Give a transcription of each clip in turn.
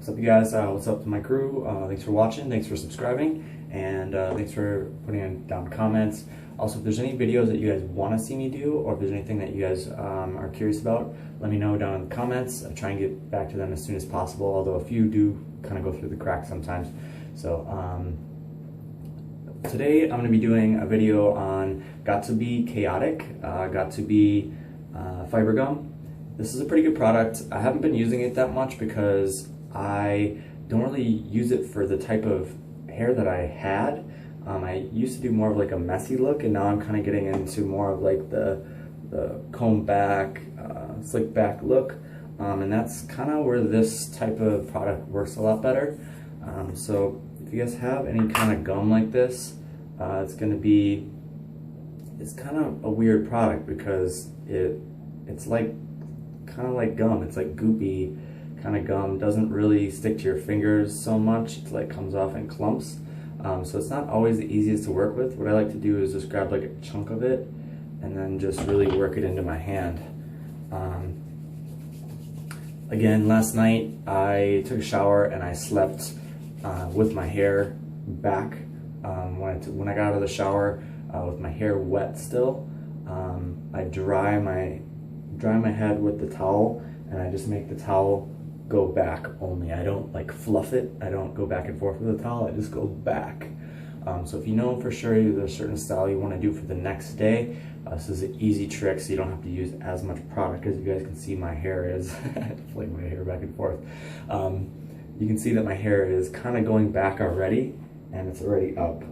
What's up, you guys? What's up to my crew? Thanks for watching, thanks for subscribing, and thanks for putting down comments. Also, if there's any videos that you guys want to see me do, or if there's anything that you guys are curious about, let me know down in the comments. I try and get back to them as soon as possible, although a few do kind of go through the cracks sometimes. So today I'm going to be doing a video on Got2b Chaotic, Got2b fiber gum. This is a pretty good product. I haven't been using it that much because I don't really use it for the type of hair that I had. I used to do more of like a messy look, and now I'm kind of getting into more of like the comb back, slick back look, and that's kind of where this type of product works a lot better. So if you guys have any kind of gum like this, it's kind of a weird product because it's like kind of like gum. It's like goopy kind of gum. Doesn't really stick to your fingers so much. It like comes off in clumps. So it's not always the easiest to work with. What I like to do is just grab like a chunk of it and then just really work it into my hand. Again, last night I took a shower and I slept with my hair back. When I got out of the shower with my hair wet still, I dry my head with the towel, and I just make the towel go back only. I don't like fluff it. I don't go back and forth with the towel. I just go back. So if you know for sure there's a certain style you want to do for the next day, this is an easy trick, so you don't have to use as much product. As you guys can see, my hair is flick my hair back and forth. You can see that my hair is kind of going back already, and it's already up.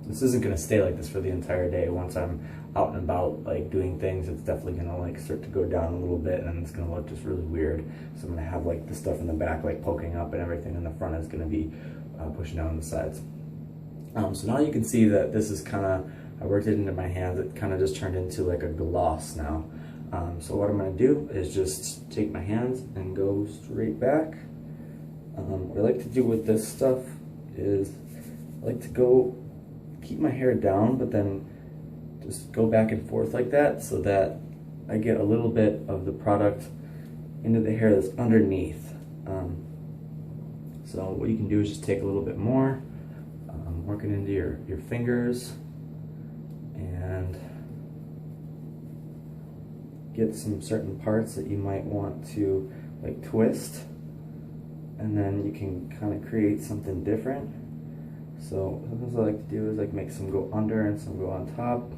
This isn't going to stay like this for the entire day. Once I'm out and about like doing things, it's definitely going to like start to go down a little bit, and it's going to look just really weird. So I'm going to have like the stuff in the back like poking up, and everything in the front is going to be pushing down on the sides. So now you can see that this is kind of, I worked it into my hands. It kind of just turned into like a gloss now. So what I'm going to do is just take my hands and go straight back. What I like to do with this stuff is I like to keep my hair down, but then just go back and forth like that, so that I get a little bit of the product into the hair that's underneath. So what you can do is just take a little bit more, work it into your fingers, and get some certain parts that you might want to like twist, and then you can kind of create something different. So sometimes what I like to do is like make some go under and some go on top.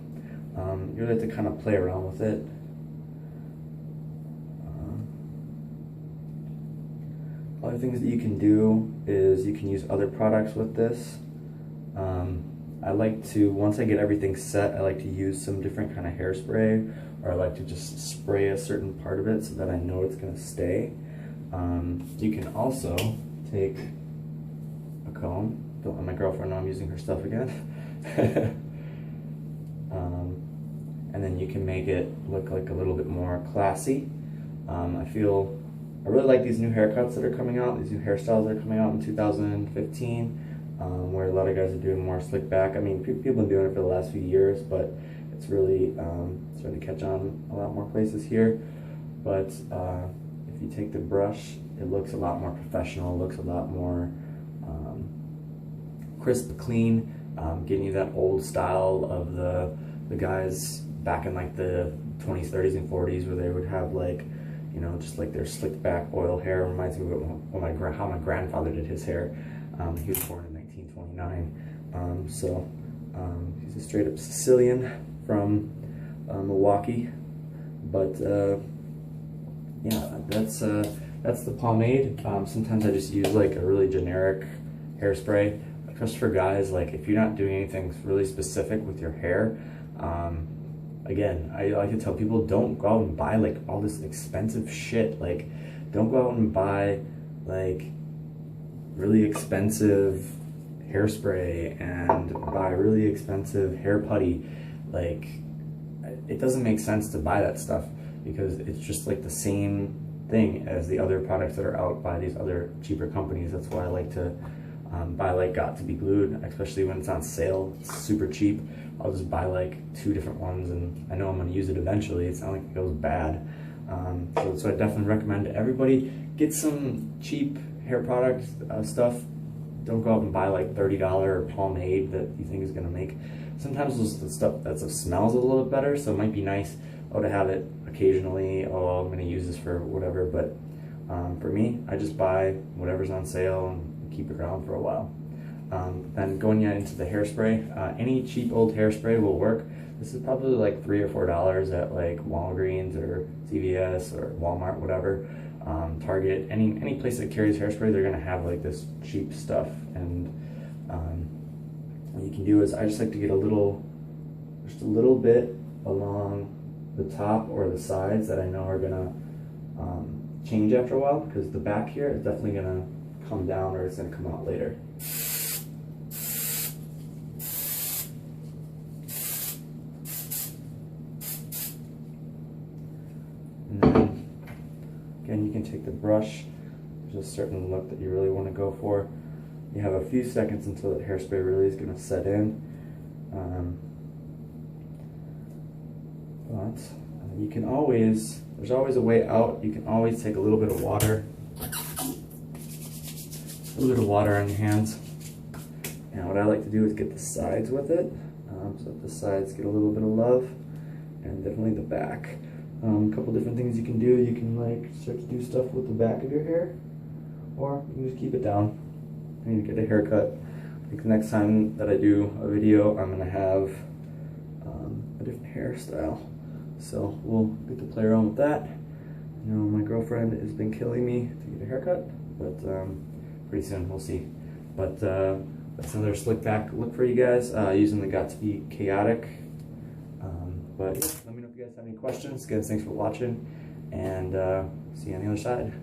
You really have to kind of play around with it. Other things that you can do is you can use other products with this. I like to, once I get everything set, I like to use some different kind of hairspray, or I like to just spray a certain part of it so that I know it's going to stay. You can also take a comb. Don't let my girlfriend know I'm using her stuff again. And then you can make it look like a little bit more classy. I really like these new haircuts that are coming out, these new hairstyles that are coming out in 2015, where a lot of guys are doing more slick back. I mean, people have been doing it for the last few years, but it's really starting to catch on a lot more places here. But if you take the brush, it looks a lot more professional, looks a lot more crisp, clean, getting you that old style of the guys back in like the 20s, 30s, and 40s, where they would have like, you know, just like their slicked back oil hair. Reminds me of how my grandfather did his hair. He was born in 1929, so he's a straight up Sicilian from Milwaukee. But yeah, that's the pomade. Sometimes I just use like a really generic hairspray. Just for guys, like if you're not doing anything really specific with your hair, again, I like to tell people, don't go out and buy like all this expensive shit. Like, don't go out and buy like really expensive hairspray and buy really expensive hair putty. Like, it doesn't make sense to buy that stuff because it's just like the same thing as the other products that are out by these other cheaper companies. That's why I like to buy like Got2b glued, especially when it's on sale. It's super cheap. I'll just buy like 2 different ones, and I know I'm going to use it eventually. It's not like it goes bad. So I definitely recommend to everybody, get some cheap hair product stuff, don't go out and buy like $30 pomade that you think is gonna make. Sometimes the stuff that smells a little bit better, so it might be nice to have it occasionally. Oh, I'm gonna use this for whatever, but for me, I just buy whatever's on sale and keep it around for a while. Then going into the hairspray, any cheap old hairspray will work. This is probably like $3 or $4 at like Walgreens or CVS or Walmart, whatever. Target, any place that carries hairspray, they're gonna have like this cheap stuff. And what you can do is, I just like to get just a little bit along the top or the sides that I know are gonna change after a while, because the back here is definitely gonna come down or it's gonna come out later. And then again, you can take the brush. There's a certain look that you really want to go for. You have a few seconds until the hairspray really is going to set in. But you can always, there's always a way out. You can always take a little bit of water. A little bit of water on your hands. And what I like to do is get the sides with it. So that the sides get a little bit of love. And definitely the back. A couple different things you can do. You can like start to do stuff with the back of your hair, or you can just keep it down. I need to get a haircut. I think the next time that I do a video, I'm gonna have a different hairstyle. So we'll get to play around with that. You know, my girlfriend has been killing me to get a haircut, but pretty soon we'll see. But that's another slick back look for you guys using the Got2b Chaotic. But yeah, let me know if you guys have any questions. Again, thanks for watching, and see you on the other side.